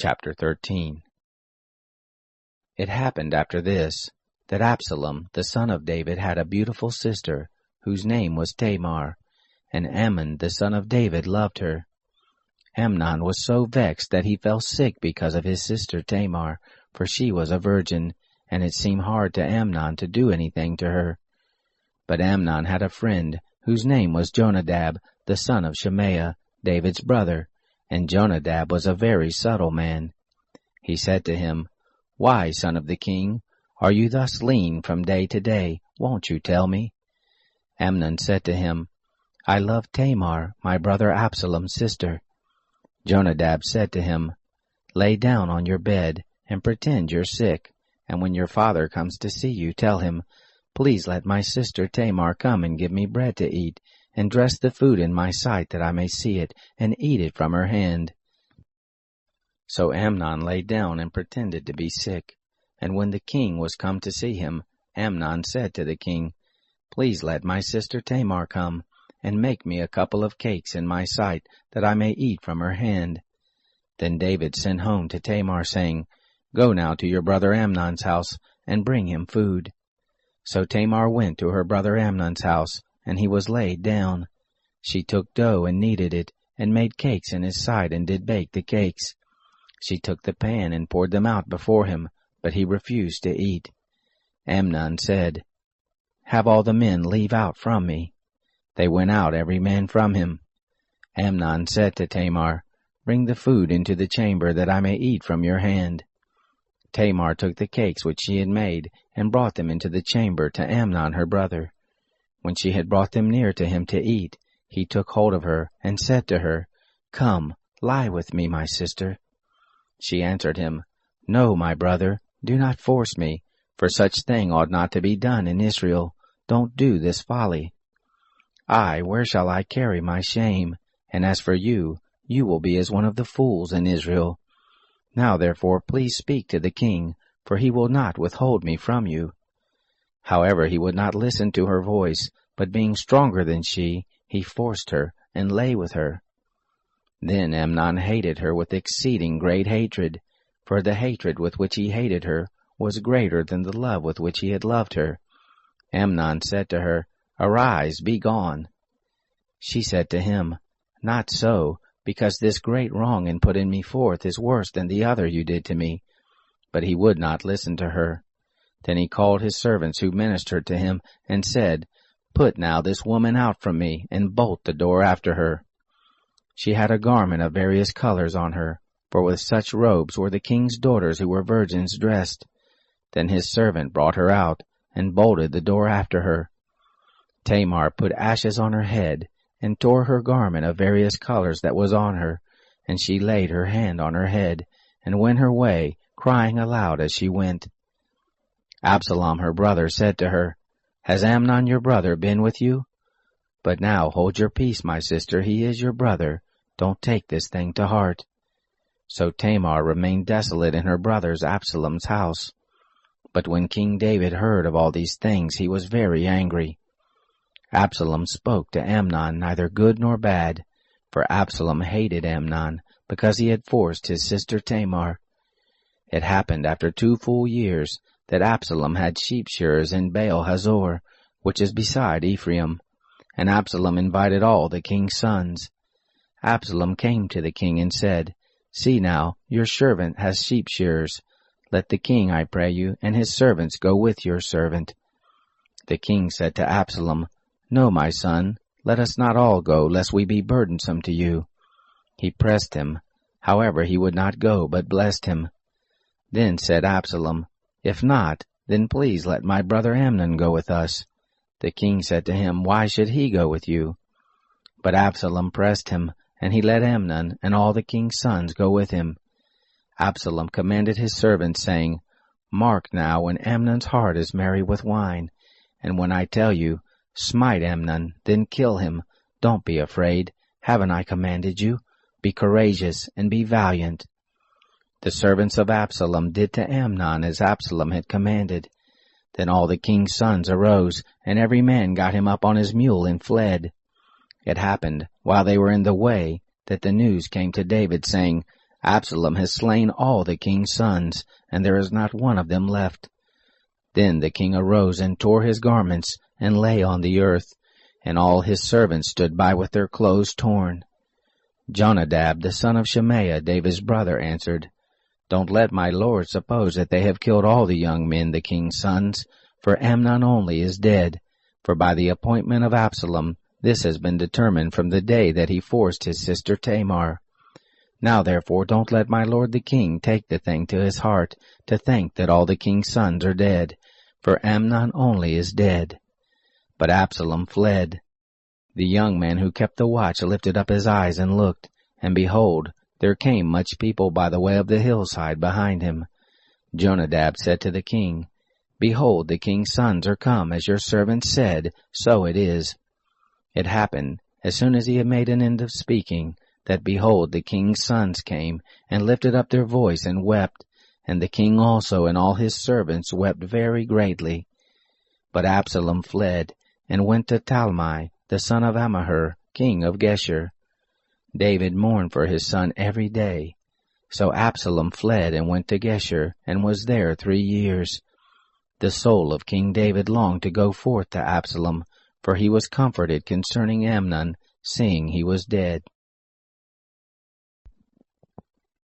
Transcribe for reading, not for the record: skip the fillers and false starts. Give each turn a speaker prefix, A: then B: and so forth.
A: Chapter 13. It happened after this, that Absalom, the son of David, had a beautiful sister, whose name was Tamar, and Amnon, the son of David, loved her. Amnon was so vexed that he fell sick because of his sister Tamar, for she was a virgin, and it seemed hard to Amnon to do anything to her. But Amnon had a friend, whose name was Jonadab, the son of Shemaiah, David's brother, and Jonadab was a very subtle man. He said to him, "Why, son of the king, are you thus lean from day to day? Won't you tell me?" Amnon said to him, "I love Tamar, my brother Absalom's sister." Jonadab said to him, "Lay down on your bed, and pretend you're sick, and when your father comes to see you, tell him, 'Please let my sister Tamar come and give me bread to eat, and dress the food in my sight that I may see it, and eat it from her hand.'" So Amnon lay down and pretended to be sick. And when the king was come to see him, Amnon said to the king, "Please let my sister Tamar come, and make me a couple of cakes in my sight, that I may eat from her hand." Then David sent home to Tamar, saying, "Go now to your brother Amnon's house, and bring him food." So Tamar went to her brother Amnon's house, and he was laid down. She took dough and kneaded it, and made cakes in his sight, and did bake the cakes. She took the pan and poured them out before him, but he refused to eat. Amnon said, "Have all the men leave out from me." They went out every man from him. Amnon said to Tamar, "Bring the food into the chamber, that I may eat from your hand." Tamar took the cakes which she had made, and brought them into the chamber to Amnon her brother. When she had brought them near to him to eat, he took hold of her, and said to her, "Come, lie with me, my sister." She answered him, "No, my brother, do not force me, for such thing ought not to be done in Israel. Don't do this folly. Where shall I carry my shame? And as for you, you will be as one of the fools in Israel. Now therefore please speak to the king, for he will not withhold me from you." However, he would not listen to her voice, but being stronger than she, he forced her, and lay with her. Then Amnon hated her with exceeding great hatred, for the hatred with which he hated her was greater than the love with which he had loved her. Amnon said to her, "Arise, be gone." She said to him, "Not so, because this great wrong in putting me forth is worse than the other you did to me." But he would not listen to her. Then he called his servants who ministered to him, and said, "Put now this woman out from me, and bolt the door after her." She had a garment of various colors on her, for with such robes were the king's daughters who were virgins dressed. Then his servant brought her out, and bolted the door after her. Tamar put ashes on her head, and tore her garment of various colors that was on her, and she laid her hand on her head, and went her way, crying aloud as she went. Absalom her brother said to her, "Has Amnon your brother been with you? But now hold your peace, my sister, he is your brother. Don't take this thing to heart." So Tamar remained desolate in her brother's Absalom's house. But when King David heard of all these things, he was very angry. Absalom spoke to Amnon neither good nor bad, for Absalom hated Amnon, because he had forced his sister Tamar. It happened after 2 full years that Absalom had sheep shearers in Baal Hazor, which is beside Ephraim, and Absalom invited all the king's sons. Absalom came to the king and said, "See now, your servant has sheep shearers. Let the king, I pray you, and his servants go with your servant." The king said to Absalom, "No, my son, let us not all go, lest we be burdensome to you." He pressed him. However, he would not go, but blessed him. Then said Absalom, "If not, then please let my brother Amnon go with us." The king said to him, "Why should he go with you?" But Absalom pressed him, and he let Amnon and all the king's sons go with him. Absalom commanded his servants, saying, "Mark now when Amnon's heart is merry with wine, and when I tell you, smite Amnon, then kill him. Don't be afraid. Haven't I commanded you? Be courageous, and be valiant." The servants of Absalom did to Amnon as Absalom had commanded. Then all the king's sons arose, and every man got him up on his mule and fled. It happened, while they were in the way, that the news came to David, saying, Absalom has slain all the king's sons, and there is not one of them left. Then the king arose and tore his garments, and lay on the earth, and all his servants stood by with their clothes torn. Jonadab the son of Shemaiah, David's brother, answered, Don't let my lord suppose that they have killed all the young men, the king's sons, for Amnon only is dead. For by the appointment of Absalom, this has been determined from the day that he forced his sister Tamar. Now therefore don't let my lord the king take the thing to his heart, to think that all the king's sons are dead, for Amnon only is dead. But Absalom fled. The young man who kept the watch lifted up his eyes and looked, and behold, there came much people by the way of the hillside behind him. Jonadab said to the king, Behold, the king's sons are come, as your servant said, so it is. It happened, as soon as he had made an end of speaking, that behold, the king's sons came, and lifted up their voice and wept, and the king also and all his servants wept very greatly. But Absalom fled, and went to Talmai, the son of Ammihur, king of Geshur. David mourned for his son every day. So Absalom fled and went to Geshur, and was there 3 years. The soul of King David longed to go forth to Absalom, for he was comforted concerning Amnon, seeing he was dead.